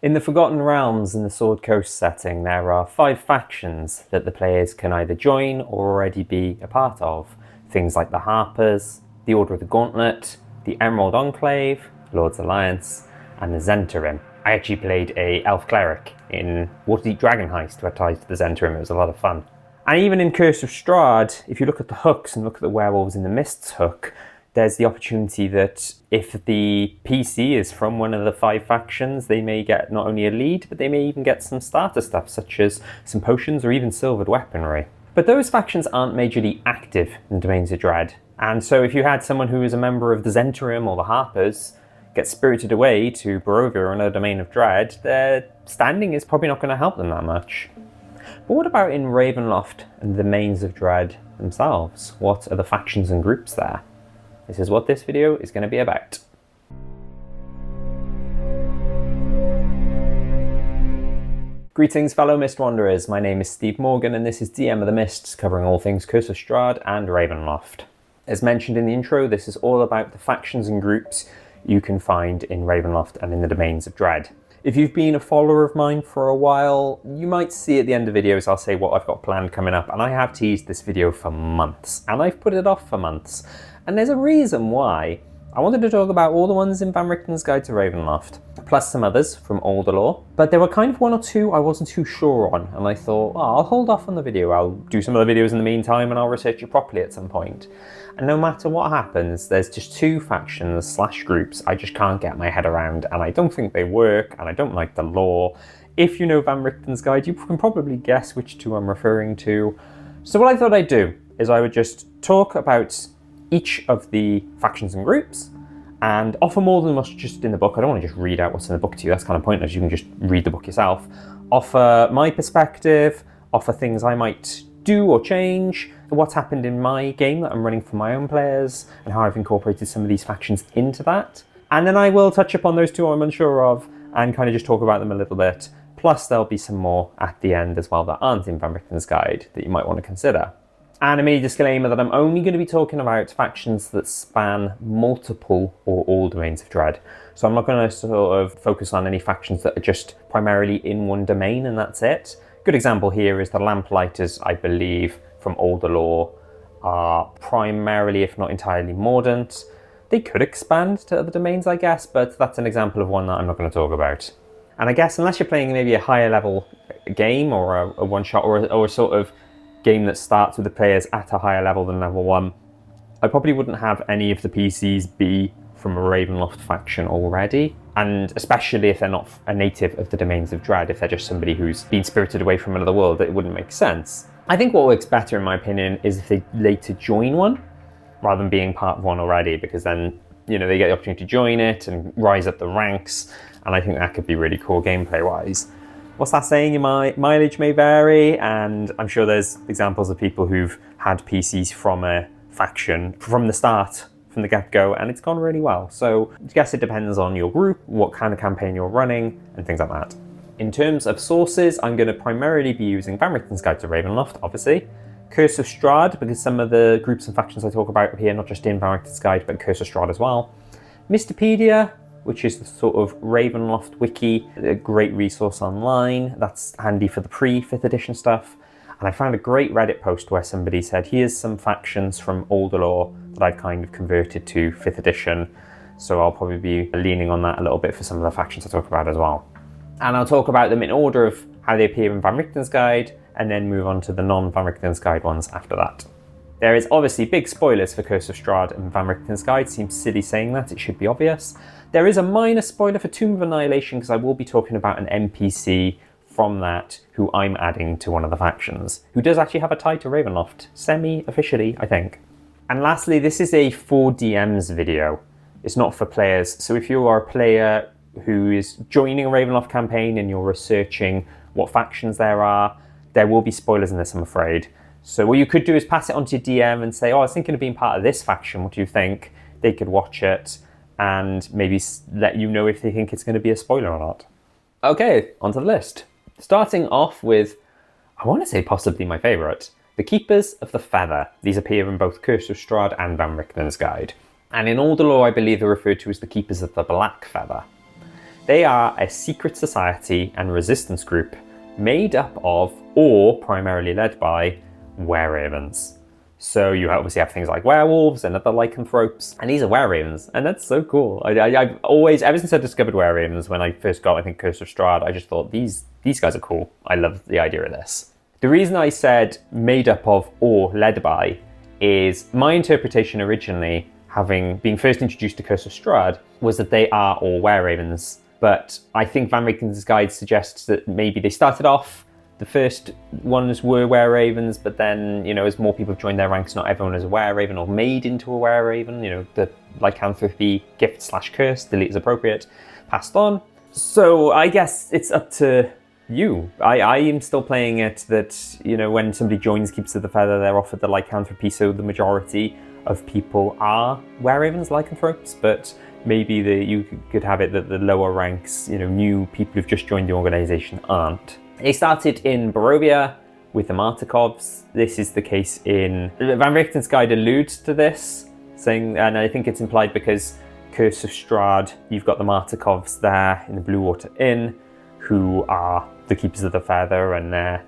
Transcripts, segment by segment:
In the Forgotten Realms in the Sword Coast setting, there are 5 factions that the players can either join or already be a part of. Things like the Harpers, the Order of the Gauntlet, the Emerald Enclave, Lord's Alliance, and the Zhentarim. I actually played a Elf Cleric in Waterdeep Dragon Heist who had ties to the Zhentarim. It was a lot of fun. And even in Curse of Strahd, if you look at the hooks and look at the Werewolves in the Mists hook, there's the opportunity that if the PC is from one of the 5 factions, they may get not only a lead, but they may even get some starter stuff, such as some potions or even silvered weaponry. But those factions aren't majorly active in Domains of Dread, and so if you had someone who is a member of the Zhentarim or the Harpers get spirited away to Barovia or another Domain of Dread, their standing is probably not going to help them that much. But what about in Ravenloft and the Domains of Dread themselves? What are the factions and groups there? This is what this video is going to be about. Greetings fellow Mist Wanderers, my name is Steve Morgan and this is DM of the Mists, covering all things Curse of Strahd and Ravenloft. As mentioned in the intro, this is all about the factions and groups you can find in Ravenloft and in the Domains of Dread. If you've been a follower of mine for a while, you might see at the end of videos I'll say what I've got planned coming up, and I have teased this video for months, and I've put it off for months. And there's a reason why. I wanted to talk about all the ones in Van Richten's Guide to Ravenloft, plus some others from older lore, but there were kind of 1 or 2 I wasn't too sure on, and I thought, oh, I'll hold off on the video, I'll do some other videos in the meantime and I'll research it properly at some point. And no matter what happens, there's just 2 factions / groups I just can't get my head around, and I don't think they work, and I don't like the lore. If you know Van Richten's Guide, you can probably guess which 2 I'm referring to. So what I thought I'd do is I would just talk about each of the factions and groups, and offer more than what's just in the book. I don't want to just read out what's in the book to you, that's kind of pointless, you can just read the book yourself. Offer my perspective, offer things I might do or change, what's happened in my game that I'm running for my own players, and how I've incorporated some of these factions into that. And then I will touch upon those 2 I'm unsure of, and kind of just talk about them a little bit. Plus there'll be some more at the end as well that aren't in Van Richten's Guide that you might want to consider. And a mini disclaimer that I'm only going to be talking about factions that span multiple or all Domains of Dread. So I'm not going to sort of focus on any factions that are just primarily in one domain and that's it. Good example here is the Lamplighters, I believe, from older lore, are primarily, if not entirely, Mordant. They could expand to other domains, I guess, but that's an example of one that I'm not going to talk about. And I guess unless you're playing maybe a higher level game or a one-shot or a sort of game that starts with the players at a higher level than level 1, I probably wouldn't have any of the PCs be from a Ravenloft faction already, and especially if they're not a native of the Domains of Dread, if they're just somebody who's been spirited away from another world, it wouldn't make sense. I think what works better in my opinion is if they later join one, rather than being part of one already, because then, you know, they get the opportunity to join it and rise up the ranks, and I think that could be really cool gameplay wise. What's that saying? Your mileage may vary, and I'm sure there's examples of people who've had PCs from a faction from the start, from the get-go, and it's gone really well. So I guess it depends on your group, what kind of campaign you're running, and things like that. In terms of sources, I'm going to primarily be using Van Richten's Guide to Ravenloft, obviously, Curse of Strahd, because some of the groups and factions I talk about here, not just in Van Richten's Guide, but Curse of Strahd as well. Mistopedia, which is the sort of Ravenloft wiki, a great resource online. That's handy for the pre-5th edition stuff. And I found a great Reddit post where somebody said, here's some factions from older lore that I've kind of converted to 5th edition. So I'll probably be leaning on that a little bit for some of the factions I talk about as well. And I'll talk about them in order of how they appear in Van Richten's Guide, and then move on to the non-Van Richten's Guide ones after that. There is obviously big spoilers for Curse of Strahd and Van Richten's Guide. Seems silly saying that, it should be obvious. There is a minor spoiler for Tomb of Annihilation because I will be talking about an NPC from that who I'm adding to one of the factions, who does actually have a tie to Ravenloft, semi-officially, I think. And lastly, this is a for DMs video. It's not for players, so if you are a player who is joining a Ravenloft campaign and you're researching what factions there will be spoilers in this, I'm afraid. So what you could do is pass it on to your DM and say, oh, I was thinking of being part of this faction, what do you think? They could watch it and maybe let you know if they think it's going to be a spoiler or not. Okay, onto the list. Starting off with, I want to say possibly my favourite, the Keepers of the Feather. These appear in both Curse of Strahd and Van Richten's Guide. And in older lore, I believe they're referred to as the Keepers of the Black Feather. They are a secret society and resistance group made up of, or primarily led by, were-ravens. So you obviously have things like werewolves and other lycanthropes, and these are were-ravens, and that's so cool. I've always, ever since I discovered were-ravens, when I first got, I think, Curse of Strahd, I just thought, these guys are cool. I love the idea of this. The reason I said made up of or led by is my interpretation originally, being first introduced to Curse of Strahd, was that they are all were-ravens. But I think Van Richten's guide suggests that maybe they started off, the first ones were were-ravens, but then, you know, as more people have joined their ranks, not everyone is a were-raven or made into a were-raven. You know, the lycanthropy gift / curse, delete as appropriate, passed on. So I guess it's up to you. I am still playing it that, you know, when somebody joins Keepers of the Feather, they're offered the lycanthropy, so the majority of people are were-ravens, lycanthropes, but maybe you could have it that the lower ranks, you know, new people who've just joined the organization aren't. They started in Barovia with the Martikovs. This is the case in... Van Richten's guide alludes to this, saying, and I think it's implied because Curse of Strahd, you've got the Martikovs there in the Blue Water Inn, who are the Keepers of the Feather, and they're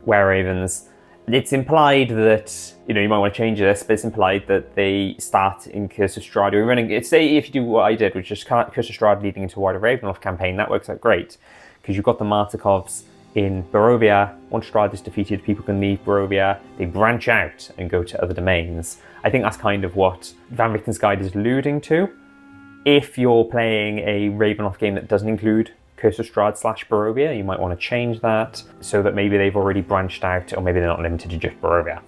were-ravens. It's implied that, you know, you might want to change this, but it's implied that they start in Curse of Strahd. We're running, say if you do what I did, which is Curse of Strahd leading into a wider Ravenloft campaign, that works out great, because you've got the Martikovs in Barovia. Once Strahd is defeated, people can leave Barovia, they branch out and go to other domains. I think that's kind of what Van Richten's guide is alluding to. If you're playing a Ravenloft game that doesn't include Curse of Strahd / Barovia, you might want to change that so that maybe they've already branched out, or maybe they're not limited to just Barovia.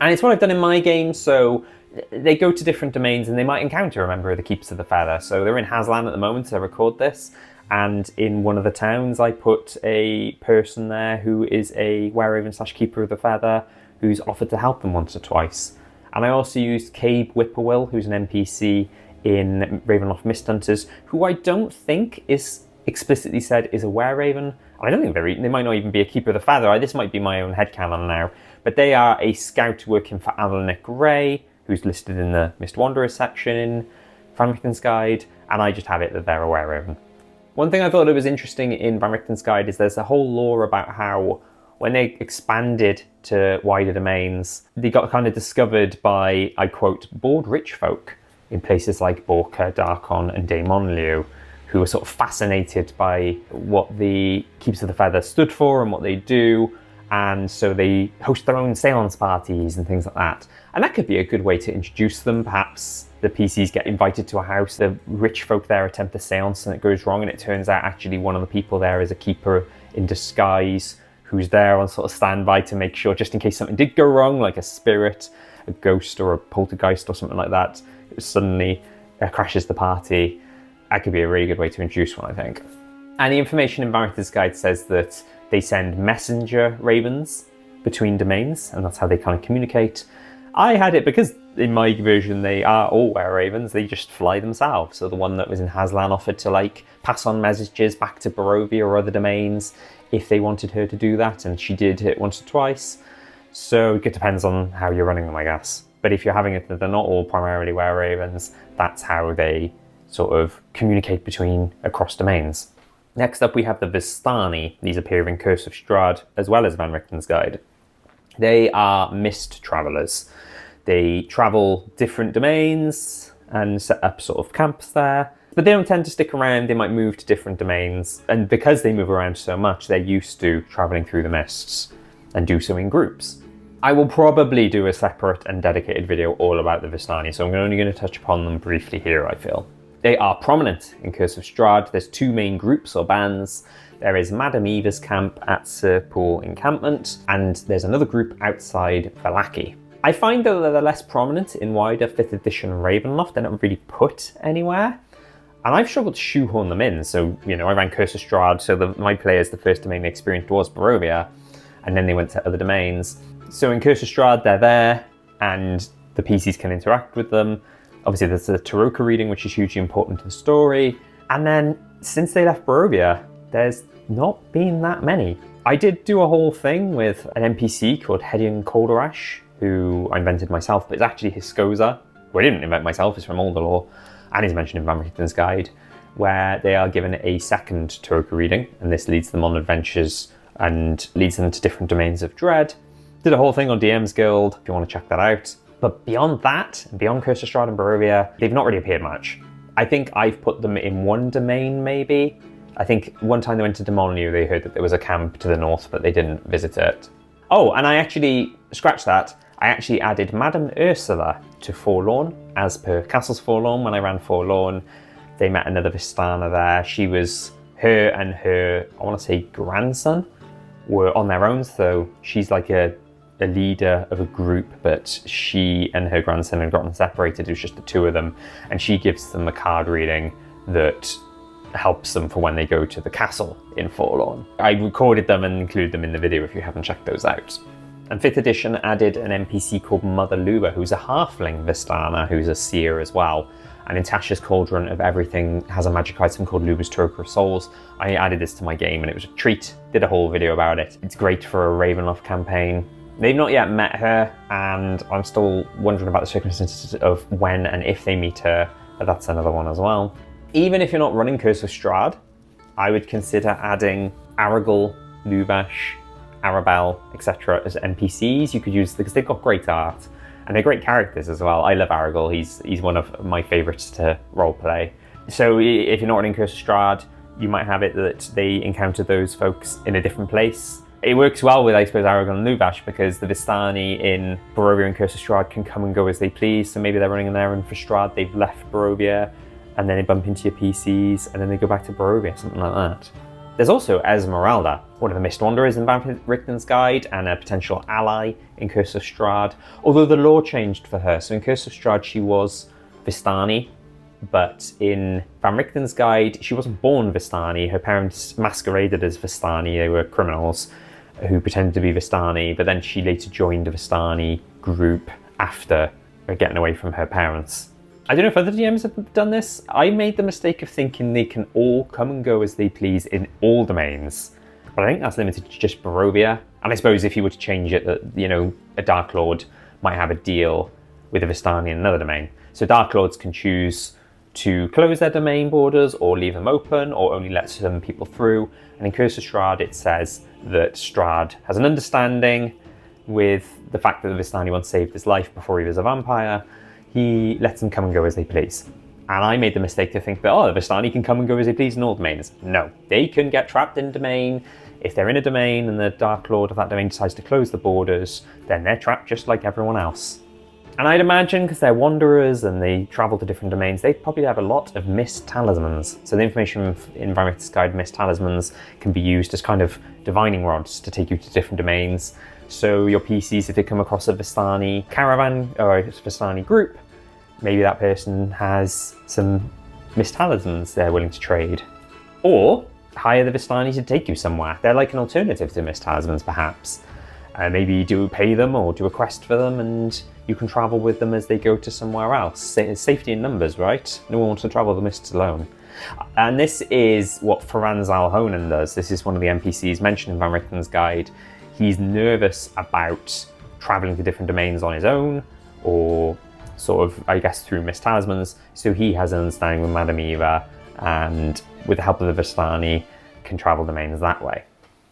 And it's what I've done in my game, so they go to different domains and they might encounter a member of the Keepers of the Feather. So they're in Haslan at the moment as I record this, and in one of the towns I put a person there who is a were-raven / Keeper of the Feather who's offered to help them once or twice. And I also used Cabe Whippoorwill, who's an NPC in Ravenloft Mist Hunters, who I don't think is explicitly said is a were-raven. I don't think they might not even be a Keeper of the Feather. This might be my own headcanon now. But they are a scout working for Alanic Ray, who's listed in the Mist Wanderers section in Van Richten's guide, and I just have it that they're a were-raven. One thing I thought that was interesting in Van Richten's guide is there's a whole lore about how when they expanded to wider domains, they got kind of discovered by, I quote, bored rich folk in places like Borca, Darkon, and Daemonliu, who were sort of fascinated by what the Keepers of the Feather stood for and what they do, and so they host their own seance parties and things like that. And that could be a good way to introduce them. Perhaps the PCs get invited to a house, the rich folk there attempt a seance and it goes wrong, and it turns out actually one of the people there is a keeper in disguise who's there on sort of standby to make sure, just in case something did go wrong, like a spirit, a ghost, or a poltergeist or something like that, it suddenly crashes the party. That could be a really good way to introduce one, I think. And the information in Van Richten's guide says that they send messenger ravens between domains, and that's how they kind of communicate. I had it because in my version they are all were-ravens, they just fly themselves. So the one that was in Haslan offered to like pass on messages back to Barovia or other domains if they wanted her to do that, and she did it once or twice. So it depends on how you're running them, I guess. But if you're having it that they're not all primarily were-ravens, that's how they sort of communicate across domains. Next up we have the Vistani. These appear in Curse of Strahd as well as Van Richten's guide. They are mist travellers. They travel different domains and set up sort of camps there, but they don't tend to stick around. They might move to different domains, and because they move around so much, they're used to travelling through the mists and do so in groups. I will probably do a separate and dedicated video all about the Vistani, so I'm only going to touch upon them briefly here, I feel. They are prominent in Curse of Strahd. There's two main groups or bands. There is Madame Eva's camp at Sirpool Encampment, and there's another group outside Valaki. I find though that they're less prominent in wider 5th edition Ravenloft. They're not really put anywhere, and I've struggled to shoehorn them in. So, you know, I ran Curse of Strahd, so my players, the first domain they experienced was Barovia, and then they went to other domains. So in Curse of Strahd, they're there, and the PCs can interact with them. Obviously, there's the Taroka reading, which is hugely important to the story. And then, since they left Barovia, there's not been that many. I did do a whole thing with an NPC called Hedion Colderash, who I invented myself, but it's actually Hiscosa, who I didn't invent myself, it's from Older Lore, and is mentioned in Van Richten's guide. where they are given a second Tarot reading, and this leads them on adventures and leads them to different domains of dread. Did a whole thing on DM's Guild, if you want to check that out. But beyond that, beyond Curse of Strahd and Barovia, they've not really appeared much. I think I've put them in one domain, maybe. I think one time they went to Demolinu, they heard that there was a camp to the north, but they didn't visit it. Oh, and I actually, scratch that, I actually added Madame Ursula to Forlorn, as per Castles Forlorn. When I ran Forlorn, they met another Vistana there. She was, her and her, I want to say grandson, were on their own, so she's like a leader of a group, but she and her grandson had gotten separated. It was just the two of them, and she gives them a card reading that helps them for when they go to the castle in Forlorn. I recorded them and included them in the video if you haven't checked those out. And 5th edition added an NPC called Mother Luba, who's a halfling Vistana, who's a seer as well. And in Tasha's Cauldron of Everything has a magic item called Luba's Troker of Souls. I added this to my game and it was a treat. Did a whole video about it. It's great for a Ravenloft campaign. They've not yet met her, and I'm still wondering about the circumstances of when and if they meet her, but that's another one as well. Even if you're not running Curse of Strahd, I would consider adding Aragorn, Luvash, Arabelle, etc. as NPCs. You could use, because they've got great art, and they're great characters as well. I love Aragorn, he's one of my favourites to roleplay. So if you're not running Curse of Strahd, you might have it that they encounter those folks in a different place. It works well with, I suppose, Aragorn and Luvash, because the Vistani in Barovia and Curse of Strahd can come and go as they please. So maybe they're running an errand for Strahd, they've left Barovia, and then they bump into your PCs, and then they go back to Barovia, something like that. There's also Esmeralda, one of the Mist Wanderers in Richten's Guide, and a potential ally in Curse of Strahd, although the lore changed for her. So in Curse of Strahd, she was Vistani, but in Van Richten's Guide, she wasn't born Vistani. Her parents masqueraded as Vistani. They were criminals who pretended to be Vistani, but then she later joined the Vistani group after getting away from her parents. I don't know if other DMs have done this. I made the mistake of thinking they can all come and go as they please in all domains, but I think that's limited to just Barovia. And I suppose if you were to change it, that, you know, a Dark Lord might have a deal with a Vistani in another domain. So Dark Lords can choose to close their domain borders or leave them open or only let some people through. And in Curse of Strahd, it says that Strahd has an understanding with the fact that the Vistani once saved his life before he was a vampire. He lets them come and go as they please. And I made the mistake to think that, oh, the Vistani can come and go as they please in all domains. No, they can get trapped in domain. If they're in a domain and the Dark Lord of that domain decides to close the borders, then they're trapped just like everyone else. And I'd imagine, because they're wanderers and they travel to different domains, they probably have a lot of mist talismans. So the information in Van Richten's Guide mist talismans can be used as kind of divining rods to take you to different domains. So your PCs, if they come across a Vistani caravan or a Vistani group, maybe that person has some mist talismans they're willing to trade. Or hire the Vistani to take you somewhere. They're like an alternative to mist talismans, perhaps. Maybe do pay them or do a quest for them, and you can travel with them as they go to somewhere else. Safety in numbers, right? No one wants to travel the mists alone. And this is what Faran Zalhonen does. This is one of the NPCs mentioned in Van Richten's Guide. He's nervous about traveling to different domains on his own, or sort of, I guess, through mist talismans. So he has an understanding with Madame Eva, and with the help of the Vistani, can travel domains that way.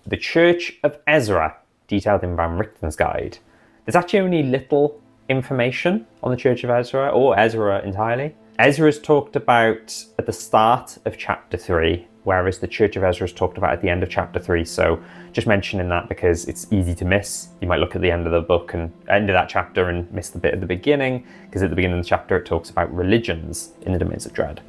The Church of Ezra, detailed in Van Richten's Guide. There's actually only little information on the Church of Ezra, or Ezra entirely. Ezra is talked about at the start of chapter 3, whereas the Church of Ezra is talked about at the end of chapter 3. So just mentioning that because it's easy to miss. You might look at the end of the book and end of that chapter and miss the bit at the beginning, because at the beginning of the chapter it talks about religions in the domains of dread.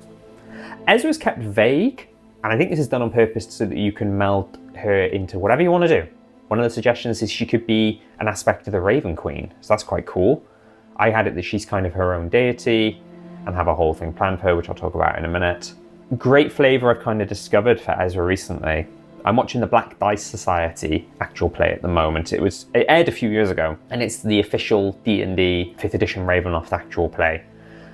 Ezra is kept vague, and I think this is done on purpose so that you can meld her into whatever you want to do. One of the suggestions is she could be an aspect of the Raven Queen, so that's quite cool. I had it that she's kind of her own deity and have a whole thing planned for her, which I'll talk about in a minute. Great flavour I've kind of discovered for Ezra recently. I'm watching the Black Dice Society actual play at the moment. It aired a few years ago, and it's the official D&D 5th edition Ravenloft actual play.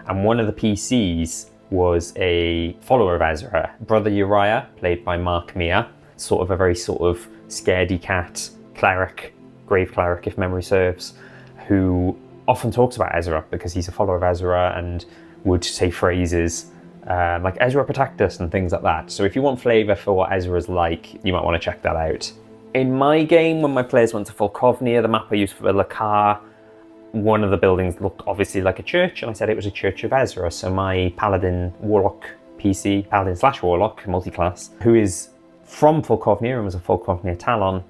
And one of the PCs was a follower of Ezra, Brother Uriah, played by Mark Mia, sort of a very sort of scaredy cat cleric, grave cleric if memory serves, who often talks about Ezra because he's a follower of Ezra and would say phrases like Ezra protect us and things like that. So if you want flavour for what Ezra's like, you might want to check that out. In my game, when my players went to Volkovnia, the map I used for the Lakar, one of the buildings looked obviously like a church, and I said it was a Church of Ezra. So my Paladin Warlock PC, Paladin / Warlock, multi-class, who is from Volkovnia and was a Volkovnia Talon,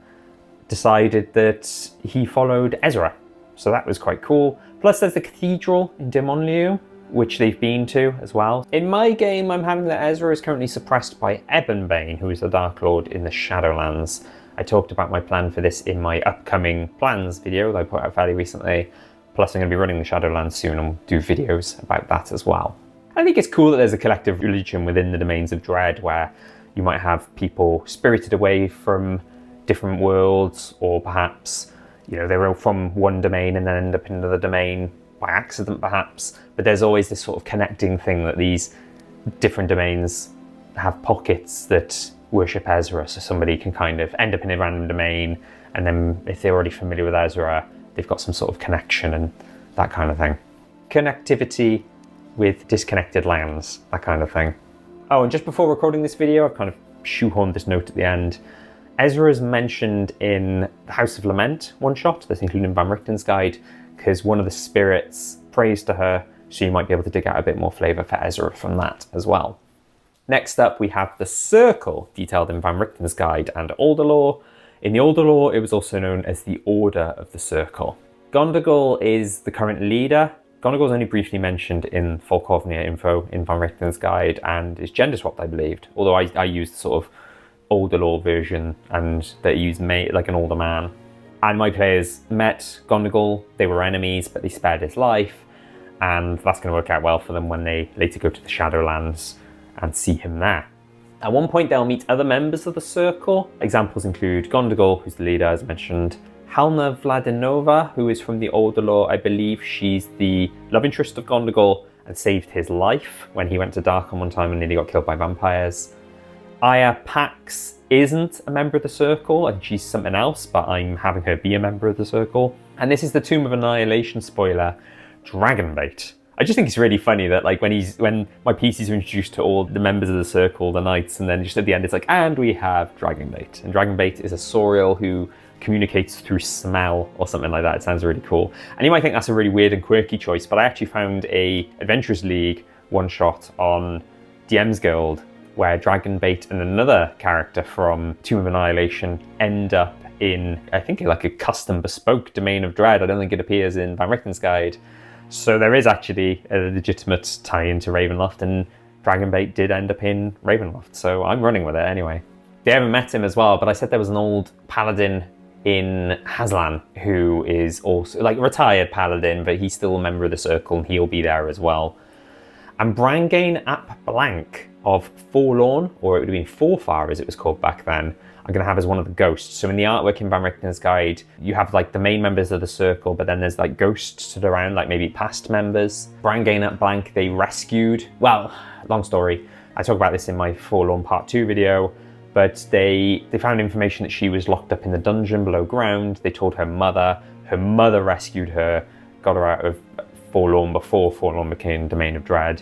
decided that he followed Ezra. So that was quite cool. Plus there's the cathedral in Demonlieu, which they've been to as well. In my game, I'm having that Ezra is currently suppressed by Ebonbane, who is the Dark Lord in the Shadowlands. I talked about my plan for this in my upcoming plans video that I put out fairly recently. Plus I'm going to be running the Shadowlands soon and do videos about that as well. I think it's cool that there's a collective religion within the domains of Dread where you might have people spirited away from different worlds, or perhaps, you know, they're all from one domain and then end up in another domain by accident perhaps. But there's always this sort of connecting thing that these different domains have pockets that worship Ezra, so somebody can kind of end up in a random domain, and then if they're already familiar with Ezra, they've got some sort of connection and that kind of thing. Connectivity with disconnected lands, that kind of thing. Oh, and just before recording this video, I've kind of shoehorned this note at the end. Ezra is mentioned in the House of Lament one-shot that's included in Van Richten's guide, because one of the spirits prays to her, so you might be able to dig out a bit more flavour for Ezra from that as well. Next up, we have the Circle, detailed in Van Richten's guide and Older Lore. In the Older Lore, it was also known as the Order of the Circle. Gondogul is the current leader. Gondogul is only briefly mentioned in Volkovnia info in Van Richten's guide and is gender swapped, I believed. Although I used the sort of Older Lore version and that used like an older man. And my players met Gondogul. They were enemies, but they spared his life. And that's going to work out well for them when they later go to the Shadowlands and see him there. At one point they'll meet other members of the Circle. Examples include Gondogul, who's the leader as mentioned, Halna Vladinova, who is from the Older Lore. I believe she's the love interest of Gondogul and saved his life when he went to Darkon one time and nearly got killed by vampires. Aya Pax isn't a member of the Circle and she's something else, but I'm having her be a member of the Circle. And this is the Tomb of Annihilation spoiler, Dragonbait. I just think it's really funny that like when my PCs are introduced to all the members of the Circle, the knights, and then just at the end it's like, and we have Dragonbait. And Dragonbait is a Sauriel who communicates through smell or something like that. It sounds really cool. And you might think that's a really weird and quirky choice, but I actually found a Adventurers League one-shot on DM's Guild where Dragonbait and another character from Tomb of Annihilation end up in, I think, like a custom bespoke domain of Dread. I don't think it appears in Van Richten's guide. So there is actually a legitimate tie-in to Ravenloft, and Dragonbait did end up in Ravenloft, so I'm running with it anyway. They haven't met him as well, but I said there was an old paladin in Hazlan who is also, like, retired paladin, but he's still a member of the Circle and he'll be there as well. And Brangain Ap Blank of Forlorn, or it would have been Forfar as it was called back then, I'm going to have as one of the ghosts. So in the artwork in Van Richten's guide, you have like the main members of the Circle, but then there's like ghosts stood around, like maybe past members. Brangain Ap Blank, they rescued, well, long story. I talk about this in my Forlorn Part 2 video, but they found information that she was locked up in the dungeon below ground. They told her mother rescued her, got her out of Forlorn before Forlorn became Domain of Dread.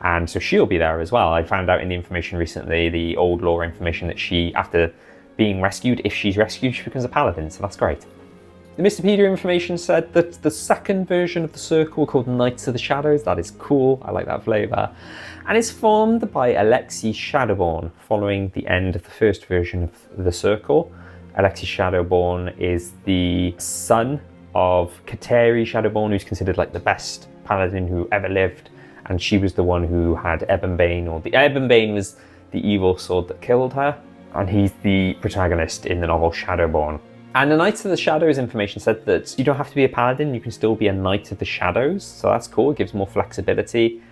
And so she'll be there as well. I found out in the information recently, the old lore information, that she, after being rescued, if she's rescued, she becomes a paladin, so that's great. The Mystopedia information said that the second version of the Circle called Knights of the Shadows. That is cool, I like that flavour. And it's formed by Alexei Shadowborn following the end of the first version of the Circle. Alexei Shadowborn is the son of Kateri Shadowborn, who's considered like the best paladin who ever lived. And she was the one who had Ebonbane, or the Ebonbane was the evil sword that killed her. And he's the protagonist in the novel Shadowborn. And the Knights of the Shadows information said that you don't have to be a paladin, you can still be a Knight of the Shadows, so that's cool, it gives more flexibility.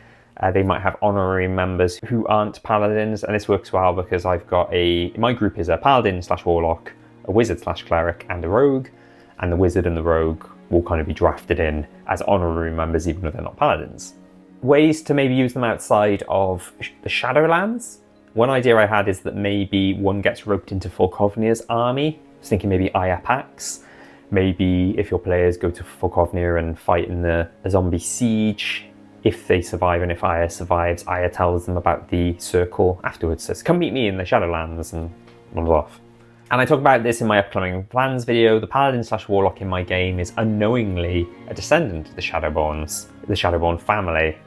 They might have honorary members who aren't paladins, and this works well because I've got my group is a paladin / warlock, a wizard / cleric, and a rogue, and the wizard and the rogue will kind of be drafted in as honorary members even though they're not paladins. Ways to maybe use them outside of the Shadowlands. One idea I had is that maybe one gets roped into Volkovnia's army. I was thinking maybe Ayapax. Maybe if your players go to Volkovnia and fight in a zombie siege, if they survive and if Aya survives, Aya tells them about the circle afterwards, says, come meet me in the Shadowlands, and runs off. And I talk about this in my upcoming plans video. The Paladin / Warlock in my game is unknowingly a descendant of the Shadowborns, the Shadowborn family,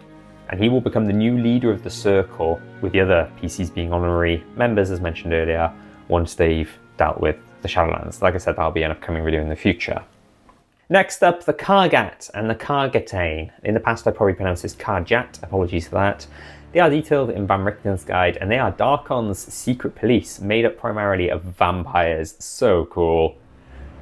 and he will become the new leader of the circle, with the other PCs being honorary members, as mentioned earlier, once they've dealt with the Shadowlands. Like I said, that'll be an upcoming video in the future. Next up, the Kargat and the Kargatane. In the past I probably pronounced this Kargat, apologies for that. They are detailed in Van Richten's guide, and they are Darkon's secret police, made up primarily of vampires. So cool.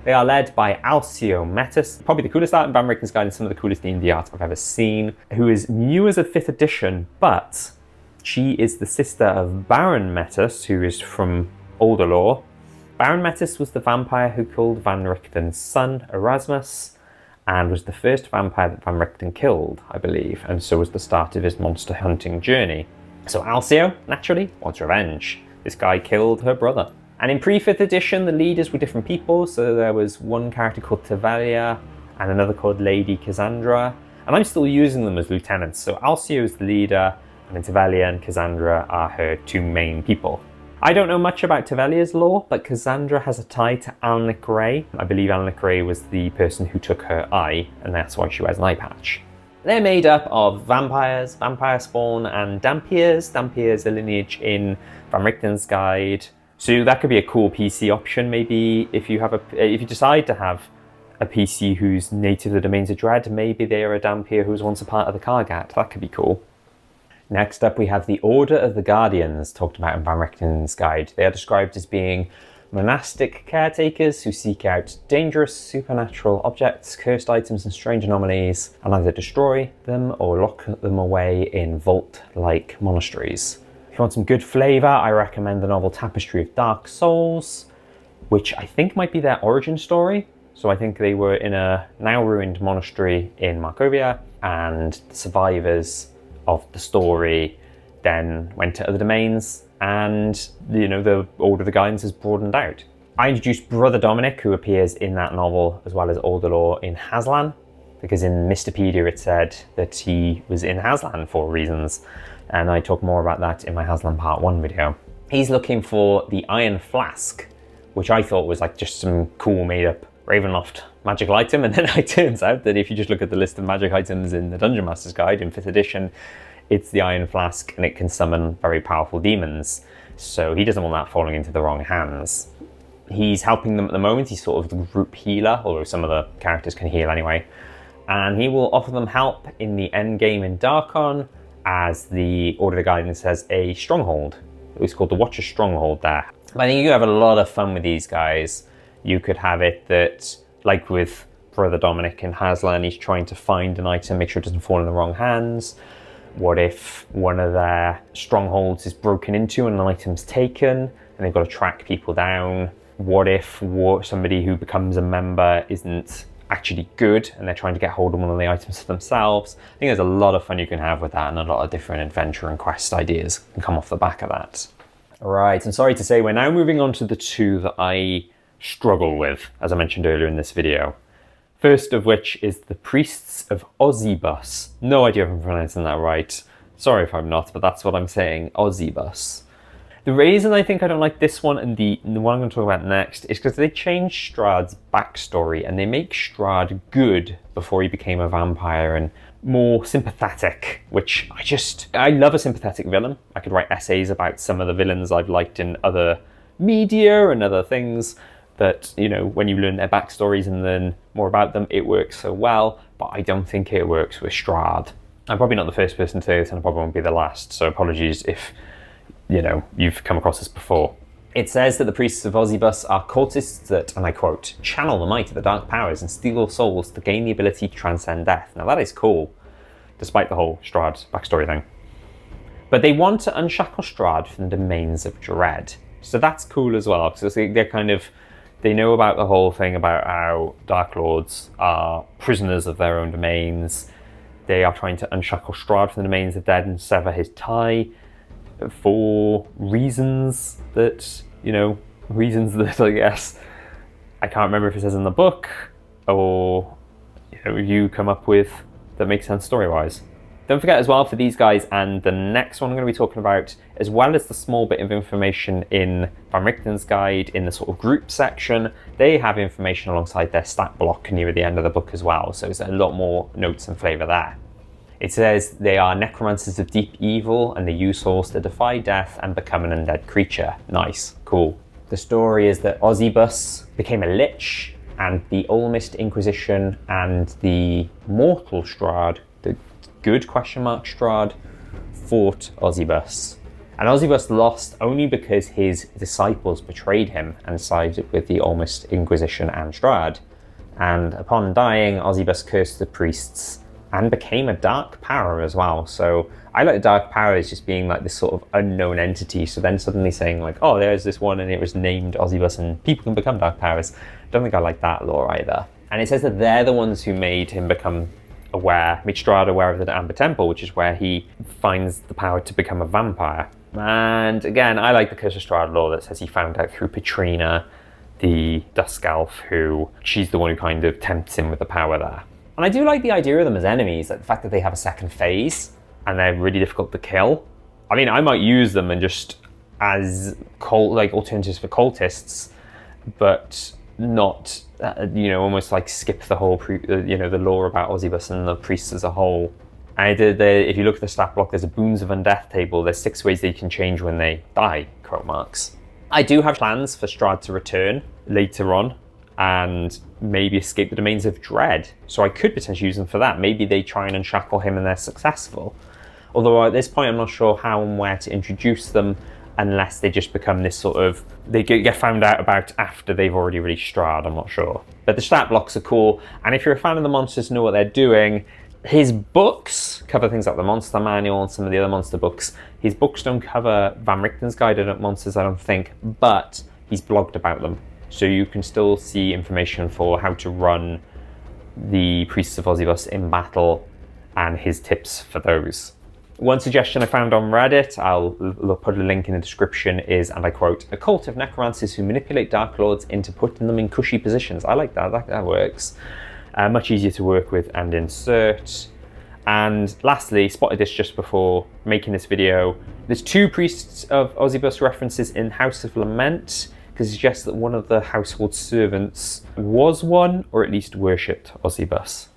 They are led by Alcio Metis, probably the coolest art in Van Richten's guide and some of the coolest D&D art I've ever seen, who is new as a 5th edition, but she is the sister of Baron Metis, who is from older lore. Baron Metis was the vampire who killed Van Richten's son, Erasmus, and was the first vampire that Van Richten killed, I believe, and so was the start of his monster hunting journey. So Alcio, naturally, wants revenge. This guy killed her brother. And in pre-5th edition, the leaders were different people, so there was one character called Tavalia and another called Lady Cassandra, and I'm still using them as lieutenants, so Alcio is the leader, and then Tavalia and Cassandra are her 2 main people. I don't know much about Tavalia's lore, but Cassandra has a tie to Alnwick Ray. I believe Alnwick Ray was the person who took her eye, and that's why she wears an eye patch. They're made up of vampires, vampire spawn, and Dhampirs. Dhampirs are lineage in Van Richten's guide, so that could be a cool PC option. Maybe if you decide to have a PC who's native to the domains of Dread, maybe they are a Dhampir who was once a part of the Kargat. That could be cool. Next up, we have the Order of the Guardians, talked about in Van Richten's guide. They are described as being monastic caretakers who seek out dangerous supernatural objects, cursed items and strange anomalies, and either destroy them or lock them away in vault-like monasteries. If you want some good flavour, I recommend the novel Tapestry of Dark Souls, which I think might be their origin story. So I think they were in a now ruined monastery in Markovia, and the survivors of the story then went to other domains, and the Order of the Guardians has broadened out. I introduced Brother Dominic, who appears in that novel as well as older lore in Haslan, because in Mistopedia it said that he was in Haslan for reasons, and I talk more about that in my Haslan Part 1 video. He's looking for the Iron Flask, which I thought was like just some cool made up Ravenloft magical item, and then it turns out that if you just look at the list of magic items in the Dungeon Master's Guide in 5th edition, it's the Iron Flask, and it can summon very powerful demons. So he doesn't want that falling into the wrong hands. He's helping them at the moment. He's sort of the group healer, although some of the characters can heal anyway. And he will offer them help in the end game in Darkon, as the Order of the Guardians has a stronghold. It's called the Watcher's Stronghold there. But I think you have a lot of fun with these guys. You could have it that, like with Brother Dominic in Haslan, he's trying to find an item, make sure it doesn't fall in the wrong hands. What if one of their strongholds is broken into and an item's taken, and they've got to track people down? What if somebody who becomes a member isn't actually good and they're trying to get hold of one of the items for themselves? I think there's a lot of fun you can have with that, and a lot of different adventure and quest ideas can come off the back of that. Alright, and sorry to say, we're now moving on to the 2 that I struggle with, as I mentioned earlier in this video. First of which is the Priests of Osybus. No idea if I'm pronouncing that right. Sorry if I'm not, but that's what I'm saying, Osybus. The reason I think I don't like this one and the one I'm going to talk about next is because they changed Strahd's backstory, and they make Strahd good before he became a vampire and more sympathetic, which I love a sympathetic villain. I could write essays about some of the villains I've liked in other media and other things, that, when you learn their backstories and learn more about them, it works so well, but I don't think it works with Strahd. I'm probably not the first person to say this, and I probably won't be the last, so apologies if, you've come across this before. It says that the Priests of Osybus are cultists that, and I quote, channel the might of the dark powers and steal souls to gain the ability to transcend death. Now that is cool, despite the whole Strahd backstory thing. But they want to unshackle Strahd from the domains of Dread. So that's cool as well, because they know about the whole thing about how Dark Lords are prisoners of their own domains. They are trying to unshackle Strahd from the domains of Dead and sever his tie for reasons that, I guess, I can't remember if it says in the book or you come up with that makes sense story-wise. Don't forget as well, for these guys and the next one I'm going to be talking about, as well as the small bit of information in Van Richten's guide in the sort of group section, they have information alongside their stat block near the end of the book as well, so there's a lot more notes and flavour there. It says they are necromancers of deep evil and they use souls to defy death and become an undead creature. Nice, cool. The story is that Osybus became a lich, and the Ulmist Inquisition and the mortal Strahd, the good Strahd, fought Osybus. And Osybus lost only because his disciples betrayed him and sided with the Ulmist Inquisition and Strahd. And upon dying, Osybus cursed the priests and became a dark power as well. So I like the dark power as just being like this sort of unknown entity. So then suddenly saying like, oh, there's this one and it was named Osybus and people can become dark powers. Don't think I like that lore either. And it says that they're the ones who made him become aware, made Strahd aware of the Amber Temple, which is where he finds the power to become a vampire. And again, I like the Curse of Strahd lore that says he found out through Petrina, the Dusk Elf, who she's the one who kind of tempts him with the power there. And I do like the idea of them as enemies, like the fact that they have a second phase and they're really difficult to kill. I mean, I might use them and just as alternatives for cultists, but not, almost like skip the whole, the lore about Osybus and the priests as a whole. And if you look at the stat block, there's a Boons of Undeath table. There's 6 ways they can change when they die, quote marks. I do have plans for Strahd to return later on and maybe escape the domains of dread. So I could potentially use them for that. Maybe they try and unshackle him and they're successful. Although at this point, I'm not sure how and where to introduce them unless they just become this sort of, they get found out about after they've already released Strahd, I'm not sure. But the stat blocks are cool. And if you're a fan of the monsters, know what they're doing. His books cover things like the Monster Manual and some of the other monster books. His books don't cover Van Richten's Guide at Monsters, I don't think, but he's blogged about them. So you can still see information for how to run the Priests of Osybus in battle and his tips for those. One suggestion I found on Reddit, I'll put a link in the description, is, and I quote, a cult of necromancers who manipulate Dark Lords into putting them in cushy positions. I like that, that works. Much easier to work with and insert. And lastly, spotted this just before making this video, there's 2 Priests of Osybus references in House of Lament, because it suggests that one of the household servants was one, or at least worshipped Osybus.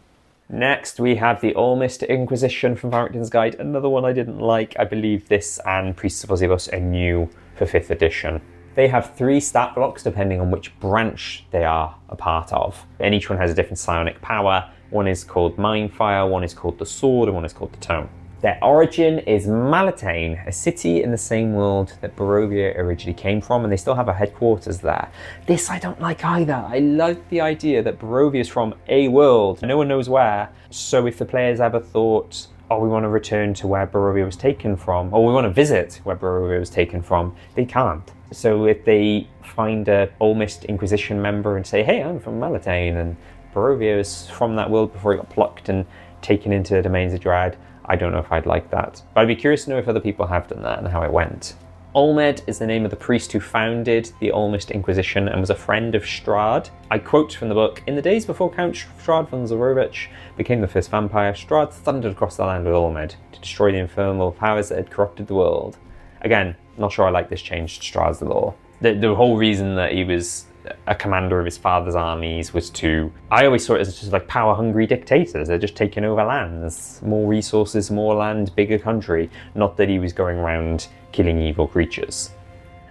Next, we have the Ulmist Inquisition from Van Richten's Guide, another one I didn't like. I believe this and Priests of Osybus are new for 5th edition. They have 3 stat blocks depending on which branch they are a part of. And each one has a different psionic power. One is called Mindfire, one is called the Sword, and one is called the Tome. Their origin is Malatane, a city in the same world that Barovia originally came from, and they still have a headquarters there. This I don't like either. I like the idea that Barovia is from a world, no one knows where. So if the players ever thought, oh, we want to return to where Barovia was taken from, or we want to visit where Barovia was taken from, they can't. So if they find a Ulmist Inquisition member and say, hey, I'm from Malatane, and Barovia is from that world before it got plucked and taken into the domains of Dread, I don't know if I'd like that. But I'd be curious to know if other people have done that and how it went. Ulmed is the name of the priest who founded the Ulmist Inquisition and was a friend of Strahd. I quote from the book, in the days before Count Strahd von Zarovich became the first vampire, Strahd thundered across the land with Ulmed to destroy the infernal powers that had corrupted the world. Again, not sure I like this change to Strahd's lore. The whole reason that he was a commander of his father's armies was to, I always saw it as just like power-hungry dictators. They're just taking over lands, more resources, more land, bigger country. Not that he was going around killing evil creatures.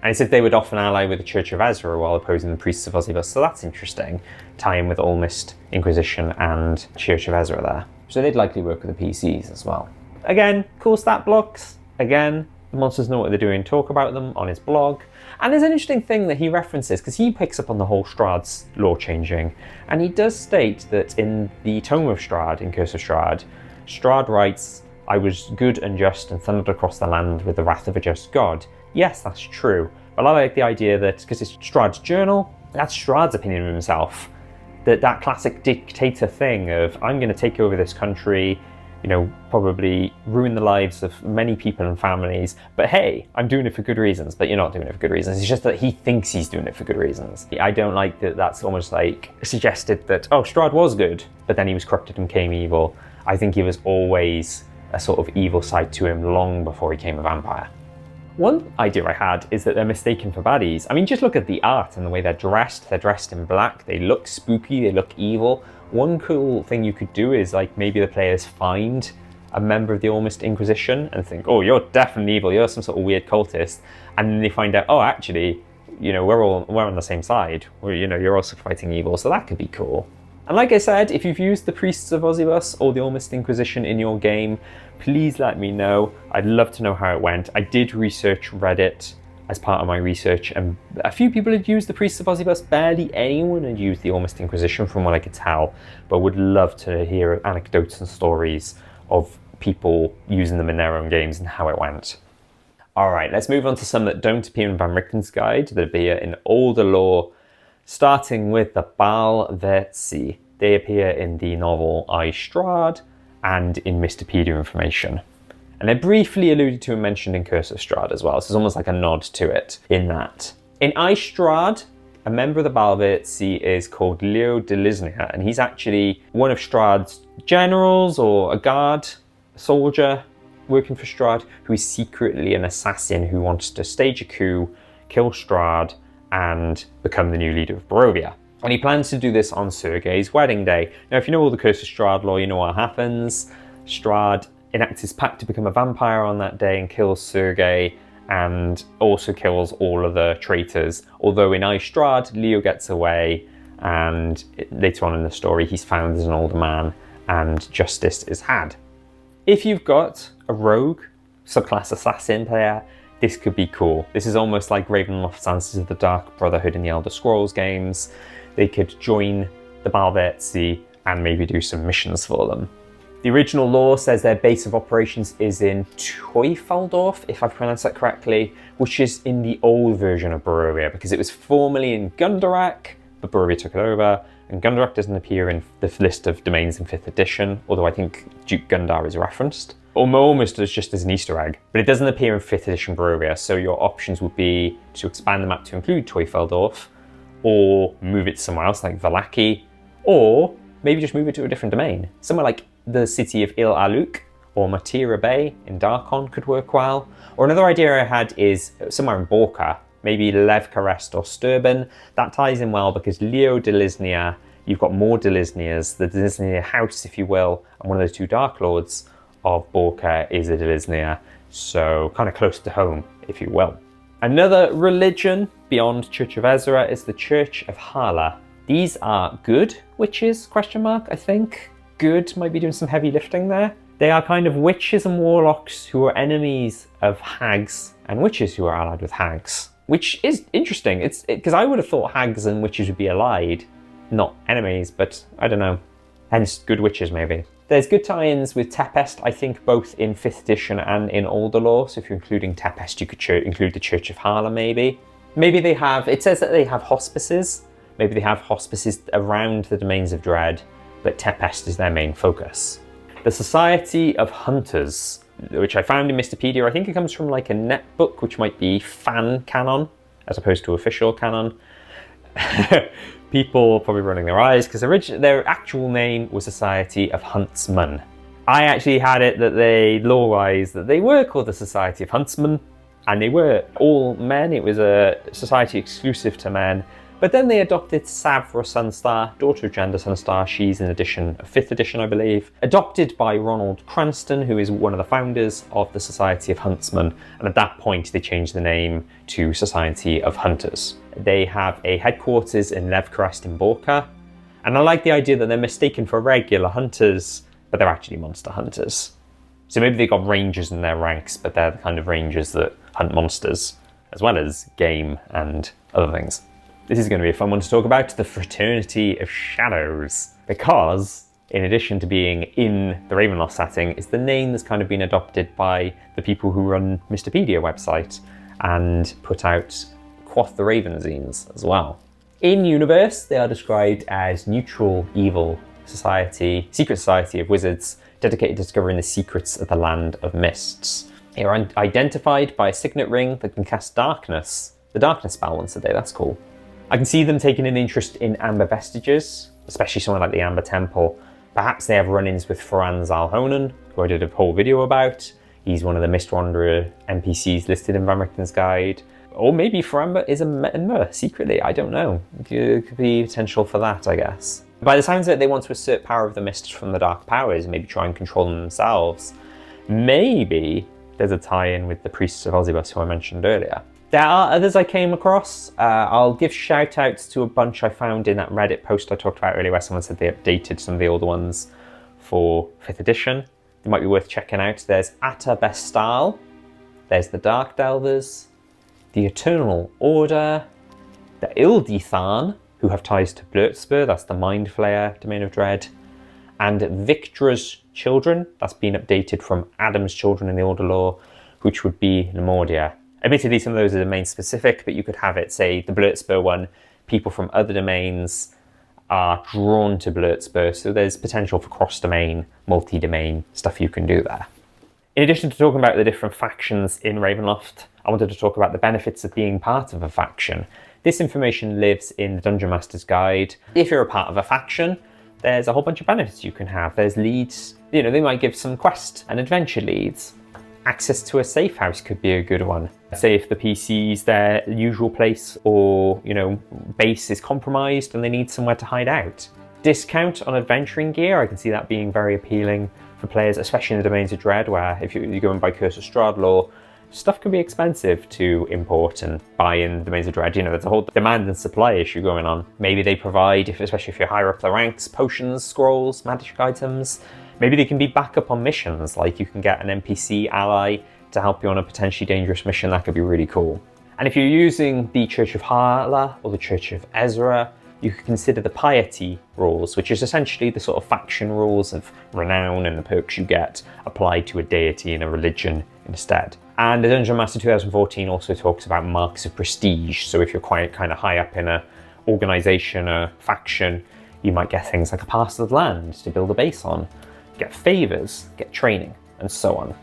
And he said they would often ally with the Church of Ezra while opposing the Priests of Osybus, so that's interesting. Tie in with Ulmist Inquisition and Church of Ezra there. So they'd likely work with the PCs as well. Again, cool stat blocks. Again, the monsters know what they're doing, talk about them on his blog. And there's an interesting thing that he references, because he picks up on the whole Strahd's lore changing. And he does state that in the Tomb of Strahd, in Curse of Strahd, Strahd writes, I was good and just and thundered across the land with the wrath of a just god. Yes, that's true. But I like the idea that, because it's Strahd's journal, that's Strahd's opinion of himself. That classic dictator thing of, I'm going to take over this country, probably ruin the lives of many people and families, but hey, I'm doing it for good reasons. But you're not doing it for good reasons. It's just that he thinks he's doing it for good reasons. I don't like that that's almost like suggested that, oh, Strahd was good, but then he was corrupted and became evil. I think he was always a sort of evil side to him long before he became a vampire. One idea I had is that they're mistaken for baddies. I mean, just look at the art and the way they're dressed. They're dressed in black, they look spooky, they look evil. One cool thing you could do is like maybe the players find a member of the Ulmist Inquisition and think, oh, you're definitely evil, you're some sort of weird cultist. And then they find out, oh, actually, you know, we're on the same side. Or, you know, you're also fighting evil, so that could be cool. And like I said, if you've used the Priests of Osybus or the Ulmist Inquisition in your game, please let me know. I'd love to know how it went. I did research Reddit as part of my research, and a few people had used the Priests of Osybus. Barely anyone had used the Ulmist Inquisition from what I could tell, but would love to hear anecdotes and stories of people using them in their own games and how it went. Alright, let's move on to some that don't appear in Van Richten's guide, that appear in older lore, starting with the Balvetsi. They appear in the novel Strahd and in Mistopedia information. And they're briefly alluded to and mentioned in Curse of Strahd as well, so it's almost like a nod to it in that. In Strahd, a member of the Balvetsi is called Leo de Lisnia, and he's actually one of Strahd's generals, or a guard, a soldier working for Strahd, who is secretly an assassin who wants to stage a coup, kill Strahd, and become the new leader of Barovia. And he plans to do this on Sergei's wedding day. Now, if you know all the Curse of Strahd lore, you know what happens. Strahd enacts his pact to become a vampire on that day and kills Sergei, and also kills all of the traitors. Although in Strahd, Leo gets away, and later on in the story, he's found as an older man, and justice is had. If you've got a rogue, subclass assassin player, this could be cool. This is almost like Ravenloft's Answers of the Dark Brotherhood in the Elder Scrolls games. They could join the Balvetsi and maybe do some missions for them. The original lore says their base of operations is in Teufelsdorf, if I've pronounced that correctly, which is in the old version of Barovia, because it was formerly in Gundarak, but Barovia took it over, and Gundarak doesn't appear in the list of domains in 5th edition, although I think Duke Gundar is referenced. Almost just as an Easter egg, but it doesn't appear in 5th edition Barovia, so your options would be to expand the map to include Teufelsdorf, or move it somewhere else like Vallaki, or maybe just move it to a different domain. Somewhere like the city of Il Aluk or Matira Bay in Darkon could work well. Or another idea I had is somewhere in Borka, maybe Levkarest or Sturban. That ties in well because Leo de Lisnia, you've got more de Lisnias, the de Lisnia house, if you will, and one of the two Dark Lords of Borka is a de Lisnia, so kind of close to home, if you will. Another religion beyond Church of Ezra is the Church of Hala. These are good witches, I think. Good might be doing some heavy lifting there. They are kind of witches and warlocks who are enemies of hags and witches who are allied with hags, which is interesting. It's because I would have thought hags and witches would be allied, not enemies, but I don't know. Hence, good witches maybe. There's good tie-ins with Tepest, I think, both in 5th edition and in older lore. So if you're including Tepest, you could include the Church of Hala, maybe. Maybe they have, it says that they have hospices. Maybe they have hospices around the Domains of Dread, but Tepest is their main focus. The Society of Hunters, which I found in Mistopedia, I think it comes from like a netbook, which might be fan canon, as opposed to official canon. People probably running their eyes because their actual name was Society of Huntsmen. I actually had it that they, lore-wise, that they were called the Society of Huntsmen, and they were all men. It was a society exclusive to men. But then they adopted Savra Sunstar, daughter of Jander Sunstar. She's an edition of 5th edition, I believe. Adopted by Ronald Cranston, who is one of the founders of the Society of Huntsmen. And at that point, they changed the name to Society of Hunters. They have a headquarters in Levkarest in Borka. And I like the idea that they're mistaken for regular hunters, but they're actually monster hunters. So maybe they got rangers in their ranks, but they're the kind of rangers that hunt monsters, as well as game and other things. This is going to be a fun one to talk about, the Fraternity of Shadows, because in addition to being in the Ravenloft setting, it's the name that's kind of been adopted by the people who run Mistopedia website and put out Quoth the Raven zines as well. In universe, they are described as neutral, evil society, secret society of wizards, dedicated to discovering the secrets of the Land of Mists. They are identified by a signet ring that can cast darkness, the darkness spell once a day. That's cool. I can see them taking an interest in amber vestiges, especially somewhere like the Amber Temple, Perhaps they have run-ins with Ferran Zalhonen, who I did a whole video about. He's one of the Mist Wanderer NPCs listed in Van Richten's guide. Or maybe Ferran is a member secretly, I don't know. It could be potential for that, I guess. By the sounds of it, they want to assert power of the Mist from the Dark Powers, maybe try and control them themselves. Maybe there's a tie-in with the Priests of Osybus, who I mentioned earlier. There are others I came across. I'll give shout-outs to a bunch I found in that Reddit post I talked about earlier, where someone said they updated some of the older ones for 5th edition. It might be worth checking out. There's Atta Bestal, there's the Dark Delvers, the Eternal Order, the Ildithan, who have ties to Blurtspur, that's the Mind Flayer, Domain of Dread, and Victra's Children, that's been updated from Adam's Children in the Order lore, which would be Nemordia. Admittedly, some of those are domain specific, but you could have it, say, the Blurtspur one, people from other domains are drawn to Blurtspur, so there's potential for cross-domain, multi-domain stuff you can do there. In addition to talking about the different factions in Ravenloft, I wanted to talk about the benefits of being part of a faction. This information lives in the Dungeon Master's Guide. If you're a part of a faction, there's a whole bunch of benefits you can have. There's leads, you know, they might give some quest and adventure leads. Access to a safe house could be a good one. Say if the PC's their usual place or, you know, base is compromised and they need somewhere to hide out. Discount on adventuring gear, I can see that being very appealing for players, especially in the Domains of Dread, where if you're going by Curse of Strahd lore, stuff can be expensive to import and buy in the Domains of Dread. You know, there's a whole demand and supply issue going on. Maybe they provide, especially if you're higher up the ranks, potions, scrolls, magic items. Maybe they can be backup on missions, like you can get an NPC ally to help you on a potentially dangerous mission. That could be really cool. And if you're using the Church of Harla or the Church of Ezra, you could consider the piety rules, which is essentially the sort of faction rules of renown and the perks you get applied to a deity and a religion instead. And the Dungeon Master 2014 also talks about marks of prestige. So if you're quite kind of high up in a organization, a faction, you might get things like a parcel of land to build a base on, get favors, get training, and so on.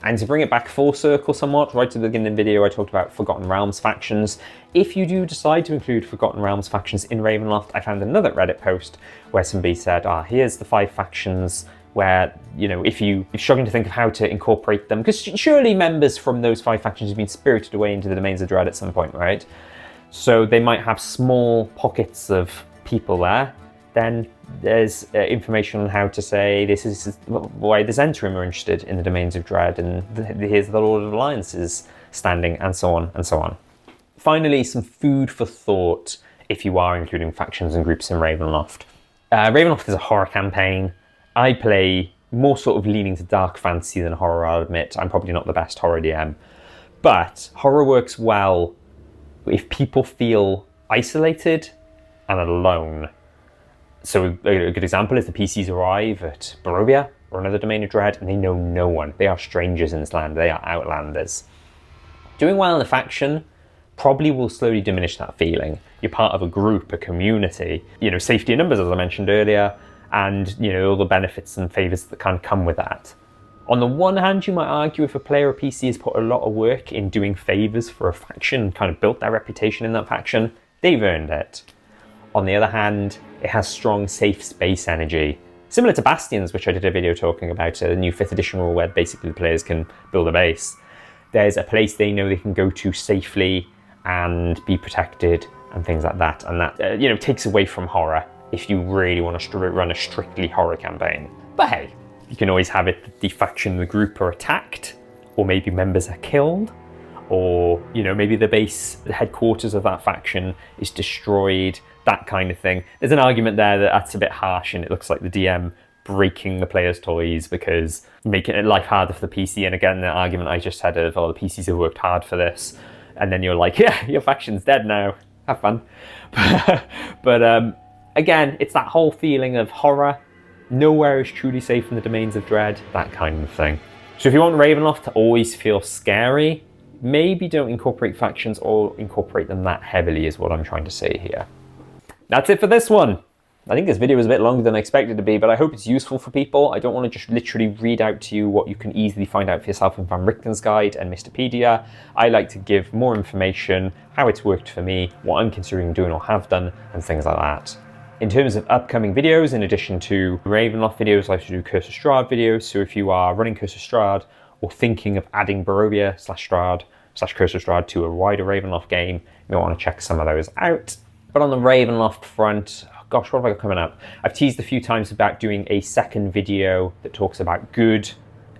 And to bring it back full circle somewhat, right at the beginning of the video I talked about Forgotten Realms factions. If you do decide to include Forgotten Realms factions in Ravenloft, I found another Reddit post where somebody said, here's the 5 factions where, you know, if you're struggling to think of how to incorporate them, because surely members from those 5 factions have been spirited away into the Domains of Dread at some point, right? So they might have small pockets of people there. Then there's information on how to say this is why the Zentrum are interested in the Domains of Dread, and here's the Lord of Alliances standing, and so on and so on. Finally, some food for thought if you are including factions and groups in Ravenloft. Ravenloft is a horror campaign. I play more sort of leaning to dark fantasy than horror, I'll admit. I'm probably not the best horror DM. But horror works well if people feel isolated and alone. So a good example is the PCs arrive at Barovia or another Domain of Dread and they know no one. They are strangers in this land. They are outlanders. Doing well in a faction probably will slowly diminish that feeling. You're part of a group, a community. You know, safety in numbers, as I mentioned earlier, and, you know, all the benefits and favors that can come with that. On the one hand, you might argue if a player or PC has put a lot of work in doing favors for a faction and kind of built their reputation in that faction, they've earned it. On the other hand, it has strong safe space energy. Similar to Bastions, which I did a video talking about, a new 5th edition rule where basically the players can build a base. There's a place they know they can go to safely and be protected and things like that. And that, you know, takes away from horror if you really want to run a strictly horror campaign. But hey, you can always have it that the faction and the group are attacked, or maybe members are killed, or, you know, maybe the base, the headquarters of that faction is destroyed, that kind of thing. There's an argument there that that's a bit harsh and it looks like the DM breaking the player's toys because making it life harder for the PC. And again, the argument I just had of, the PCs have worked hard for this. And then you're like, yeah, your faction's dead now. Have fun. But again, it's that whole feeling of horror. Nowhere is truly safe in the Domains of Dread, that kind of thing. So if you want Ravenloft to always feel scary, maybe don't incorporate factions or incorporate them that heavily is what I'm trying to say here. That's it for this one. I think this video was a bit longer than I expected it to be, but I hope it's useful for people. I don't want to just literally read out to you what you can easily find out for yourself in Van Richten's guide and Mistopedia. I like to give more information, how it's worked for me, what I'm considering doing or have done, and things like that. In terms of upcoming videos, in addition to Ravenloft videos, I like to do Curse of Strahd videos. So if you are running Curse of Strahd or thinking of adding Barovia / Strahd / Curse of Strahd to a wider Ravenloft game, you might want to check some of those out. But on the Ravenloft front, gosh, what have I got coming up? I've teased a few times about doing a second video that talks about good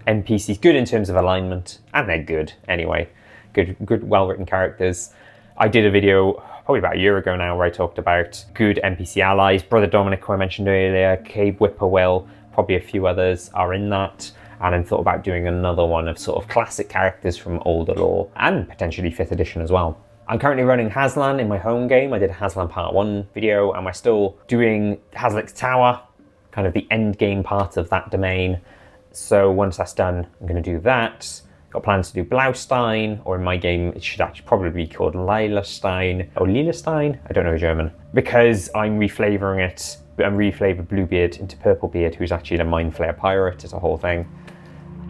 NPCs, good in terms of alignment, and they're good anyway. Good, well-written characters. I did a video probably about a year ago now where I talked about good NPC allies. Brother Dominic, who I mentioned earlier, Cabe Whippoorwill, probably a few others are in that. And I thought about doing another one of sort of classic characters from older lore and potentially 5th edition as well. I'm currently running Haslan in my home game. I did a Haslan Part 1 video, and we're still doing Hazlick's Tower, kind of the end game part of that domain. So once that's done, I'm going to do that. Got plans to do Blaustein, or in my game, it should actually probably be called Leilestein or Lilestein. I don't know German. Because I'm reflavouring it. I'm reflavoured Bluebeard into Purplebeard, who's actually the Mind Flayer Pirate. It's a whole thing.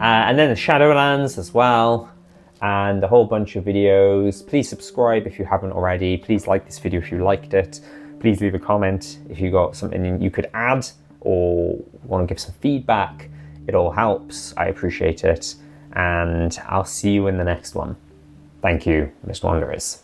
And then the Shadowlands as well. And a whole bunch of videos. Please subscribe if you haven't already. Please like this video if you liked it. Please leave a comment if you got something you could add or want to give some feedback. It all helps. I appreciate it. And I'll see you in the next one. Thank you, Mist Wanderers.